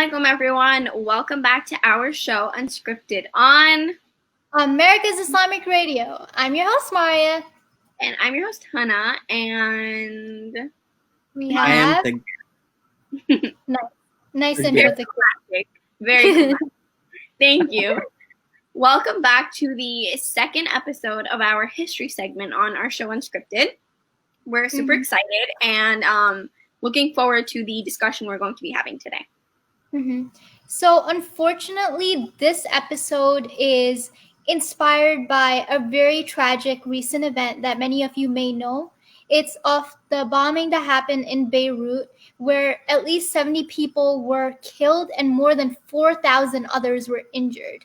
alaikum, everyone. Welcome back to our show, Unscripted, on America's Islamic Radio. I'm your host, Maria. And I'm your host, Hanaa, and we I am have the nice the intro. classic. Very classic. Thank you. Welcome back to the second episode of our history segment on our show, Unscripted. We're super excited and looking forward to the discussion we're going to be having today. So, unfortunately, this episode is inspired by a very tragic recent event that many of you may know. It's of the bombing that happened in Beirut, where at least 70 people were killed and more than 4,000 others were injured.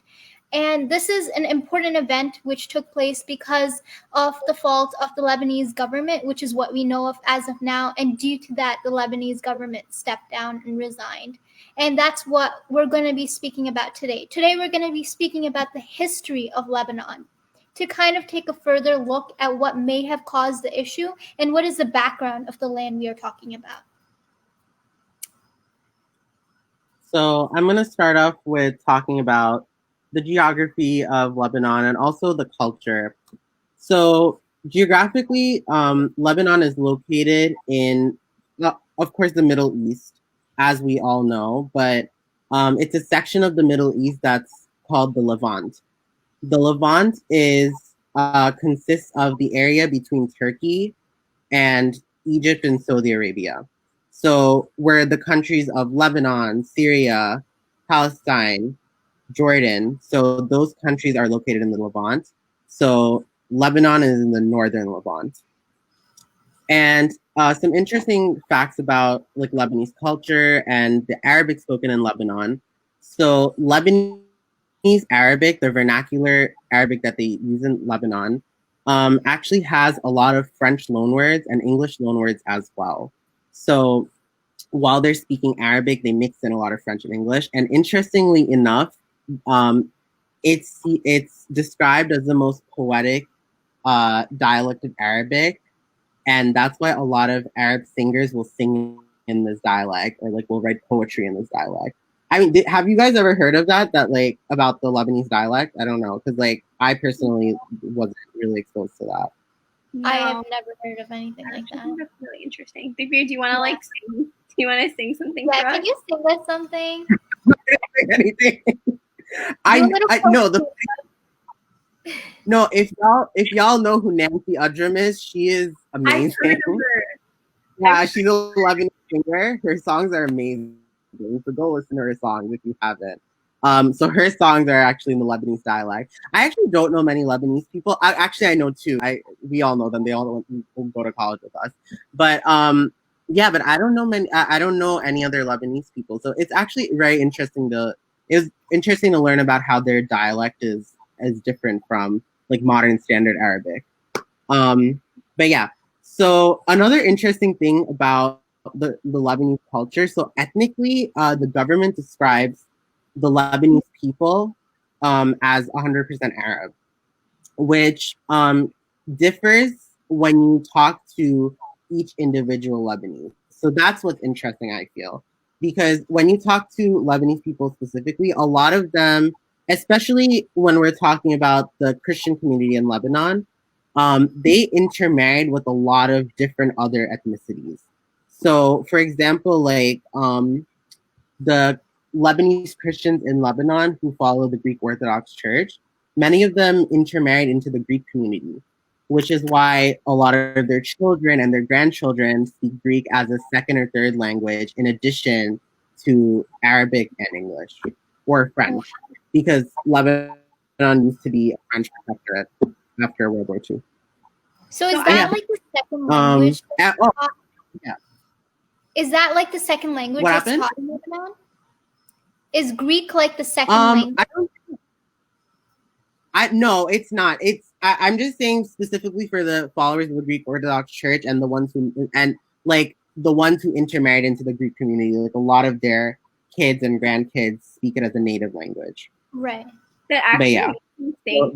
And this is an important event which took place because of the fault of the Lebanese government, which is what we know of as of now. And due to that, the Lebanese government stepped down and resigned. And that's what we're going to be speaking about today. Today, we're going to be speaking about the history of Lebanon to kind of take a further look at what may have caused the issue and what is the background of the land we are talking about. So I'm going to start off with talking about the geography of Lebanon and also the culture. So geographically, Lebanon is located in, of course, the Middle East, as we all know, but it's a section of the Middle East that's called the Levant. The Levant consists of the area between Turkey and Egypt and Saudi Arabia. So where the countries of Lebanon, Syria, Palestine, Jordan, so those countries are located in the Levant. So Lebanon is in the northern Levant. And some interesting facts about like Lebanese culture and the Arabic spoken in Lebanon. So Lebanese Arabic, the vernacular Arabic that they use in Lebanon, actually has a lot of French loanwords and English loanwords as well. So while they're speaking Arabic, they mix in a lot of French and English. And interestingly enough, it's described as the most poetic dialect of Arabic, and that's why a lot of Arab singers will sing in this dialect or like will write poetry in this dialect. I mean, have you guys ever heard of that? That like about the Lebanese dialect? I don't know, because like I personally wasn't really exposed to that. No. I have never heard of anything like that. That's really interesting. Divya, do you want to like sing? Do you want to sing something? Yeah, can you sing us something? Anything. No, if y'all know who Nancy Udrum is, she is amazing. I've heard of her. Yeah, she's a Lebanese singer. Her songs are amazing. So go listen to her songs if you haven't. So her songs are actually in the Lebanese dialect. I actually don't know many Lebanese people. I know two. We all know them. They all go to college with us. But yeah, but I don't know many. I don't know any other Lebanese people. So it's actually very interesting It's interesting to learn about how their dialect is different from like modern standard Arabic. But yeah. So another interesting thing about the Lebanese culture. So ethnically, the government describes the Lebanese people as 100% Arab, which differs when you talk to each individual Lebanese. So that's what's interesting, I feel, because when you talk to Lebanese people specifically, a lot of them, especially when we're talking about the Christian community in Lebanon, they intermarried with a lot of different other ethnicities. So, for example, like the Lebanese Christians in Lebanon who follow the Greek Orthodox Church, many of them intermarried into the Greek community, which is why a lot of their children and their grandchildren speak Greek as a second or third language in addition to Arabic and English or French, because Lebanon used to be a French protectorate after World War II. So is that like the second language? Yeah. Is that like the second language What that's happened? taught in Lebanon? Is Greek like the second language? No, it's not. I'm just saying specifically for the followers of the Greek Orthodox Church and the ones who intermarried into the Greek community. Like a lot of their kids and grandkids speak it as a native language. Right. That actually yeah. makes me think.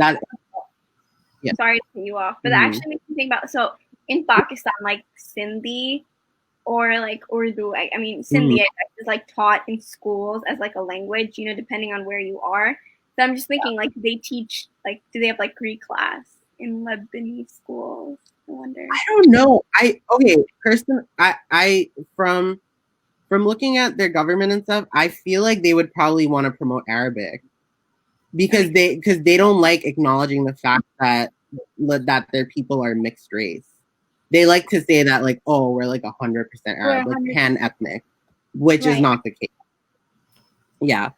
Sorry to cut you off, but that actually makes me think about. So in Pakistan, like Sindhi or like Urdu. I mean, Sindhi is like taught in schools as like a language, you know, depending on where you are. So I'm just thinking, like, do they teach, like, do they have like Greek class in Lebanese schools? I wonder. I don't know. I from looking at their government and stuff, I feel like they would probably want to promote Arabic because they don't like acknowledging the fact that their people are mixed race. They like to say that, like, oh, we're like 100% Arab, like pan-ethnic, which is not the case. Yeah.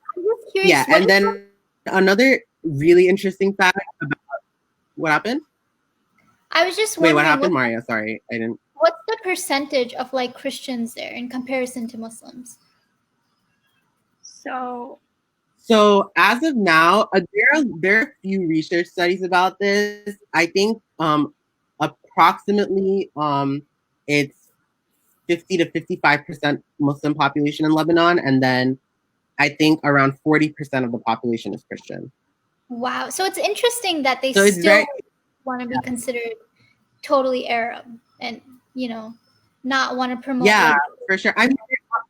Yeah, and then another really interesting fact about what happened? I was just wondering. Wait, what happened, Maria? Sorry, I didn't. What's the percentage of like Christians there in comparison to Muslims? So as of now, there are a few research studies about this. I think approximately it's 50 to 55% Muslim population in Lebanon, and then I think around 40% of the population is Christian. Wow. So it's interesting that they still want to be considered totally Arab and, you know, not want to promote. Yeah, for sure. I mean,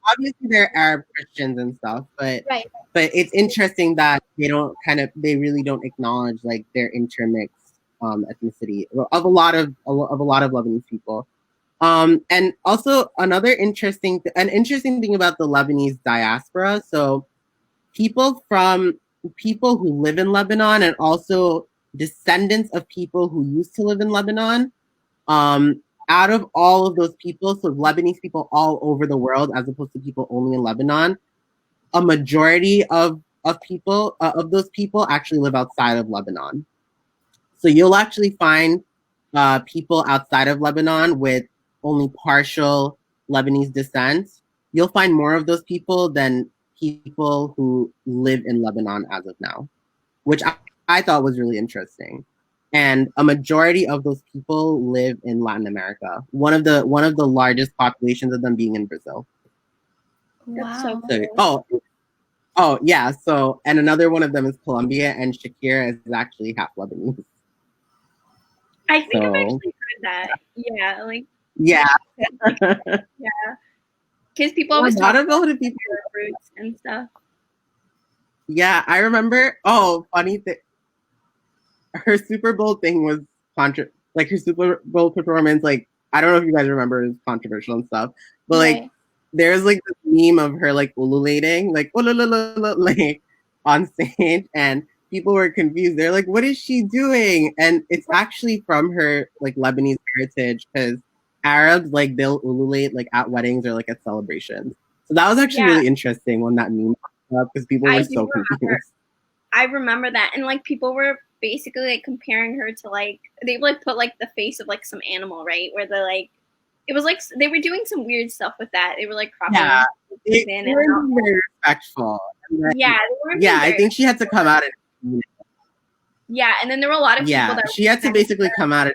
obviously they're Arab Christians and stuff, but it's interesting that they really don't acknowledge like their intermixed ethnicity of a lot of Lebanese people. And also another interesting thing about the Lebanese diaspora. So people who live in Lebanon and also descendants of people who used to live in Lebanon, out of all of those people, so Lebanese people all over the world, as opposed to people only in Lebanon, a majority of people of those people actually live outside of Lebanon. So you'll actually find people outside of Lebanon with only partial Lebanese descent. You'll find more of those people than people who live in Lebanon as of now, which I thought was really interesting. And a majority of those people live in Latin America. One of the largest populations of them being in Brazil. Wow. Oh yeah. So, and another one of them is Colombia, and Shakira is actually half Lebanese. I think I've actually heard that. Yeah, like yeah. Because people always talk about people roots and stuff. Yeah, I remember. Oh, funny thing. Her Super Bowl thing was like her Super Bowl performance. Like, I don't know if you guys remember, it was controversial and stuff. But like, there's like this meme of her like ululating, like like on stage, and people were confused. They're like, "What is she doing?" And it's actually from her like Lebanese heritage, because Arabs, like, they'll ululate like at weddings or like at celebrations. So that was actually really interesting when that meme popped up, because people were so confused. I remember that, and like people were basically like comparing her to like, they like put like the face of like some animal, right? Where they're like, it was like they were doing some weird stuff with that. They were like cropping. Yeah, they weren't very respectful. Then, I think she had to come out and. Yeah, and then there were a lot of people that she had to basically come out.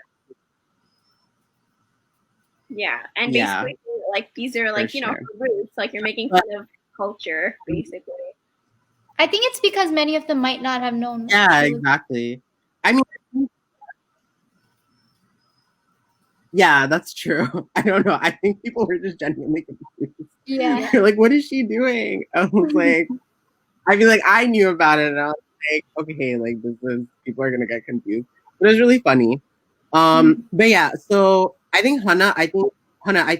Yeah, and basically like these are like her roots. Like, you're making fun of culture, basically. I think it's because many of them might not have known. Yeah, exactly. I mean, yeah, that's true. I don't know. I think people were just genuinely confused. Yeah. They're like, what is she doing? I was like, I mean, like, I knew about it, and I was like, okay, like, people are gonna get confused. But it was really funny. But yeah, so I think Hanaa,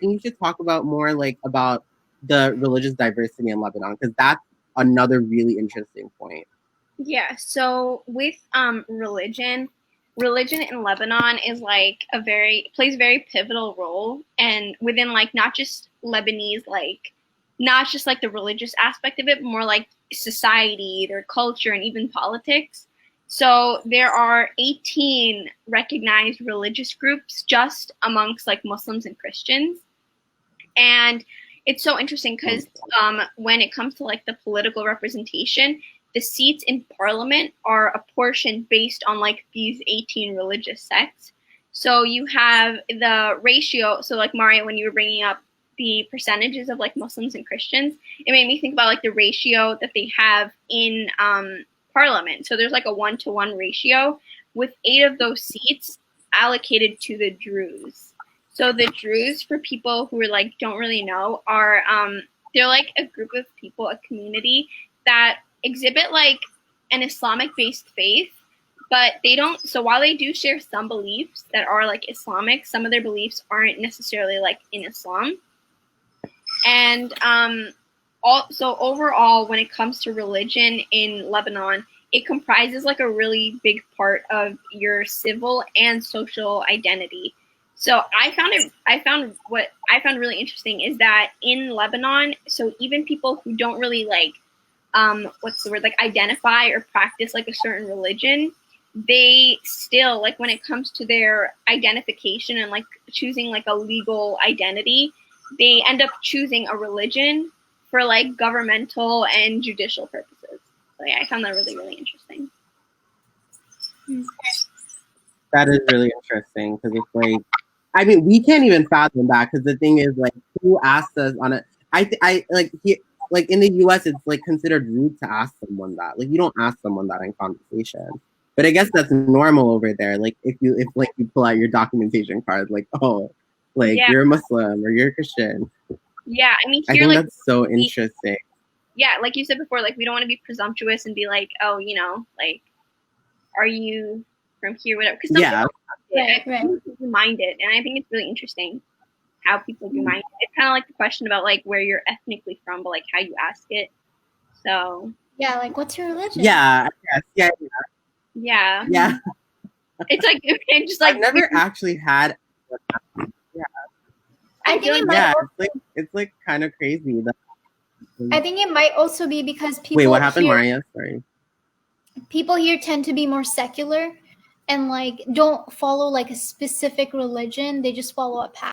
you should talk about more like about the religious diversity in Lebanon, because that's another really interesting point. Yeah, so with religion in Lebanon is like plays a very pivotal role, and within like not just Lebanese, like not just like the religious aspect of it, but more like society, their culture, and even politics. So there are 18 recognized religious groups just amongst like Muslims and Christians. And it's so interesting because when it comes to like the political representation, the seats in parliament are apportioned based on like these 18 religious sects. So you have the ratio. So like, Maria, when you were bringing up the percentages of like Muslims and Christians, it made me think about like the ratio that they have in parliament. So there's like a 1-to-1 ratio with 8 of those seats allocated to the Druze. So the Druze, for people who are like don't really know, are they're like a group of people, a community that exhibit like an Islamic-based faith, but they don't. So while they do share some beliefs that are like Islamic, some of their beliefs aren't necessarily like in Islam. And so overall, when it comes to religion in Lebanon, it comprises like a really big part of your civil and social identity. So what I found really interesting is that in Lebanon, so even people who don't really like what's the word, like identify or practice like a certain religion, they still, like when it comes to their identification and like choosing like a legal identity, they end up choosing a religion for like governmental and judicial purposes. So yeah, I found that really, really interesting. That is really interesting because it's like, I mean, we can't even fathom that because the thing is, like, who asked us on it? Like in the U.S., it's like considered rude to ask someone that. Like, you don't ask someone that in conversation. But I guess that's normal over there. Like, if you pull out your documentation card, like, oh, like you're a Muslim or you're a Christian. Yeah, I mean, I here, think like, that's so interesting. Yeah, like you said before, like we don't want to be presumptuous and be like, oh, you know, like, are you from here, whatever? Because people do mind it, and I think it's really interesting how people do mind it. It's kind of like the question about like where you're ethnically from, but like how you ask it. So yeah, like what's your religion? Yeah, yes, yeah. It's like it's just like I've never actually had. Yeah, I think it might. It's like kind of crazy. I think it might also be because people. Wait, what happened, Maria? Sorry. People here tend to be more secular and like don't follow like a specific religion. They just follow a path.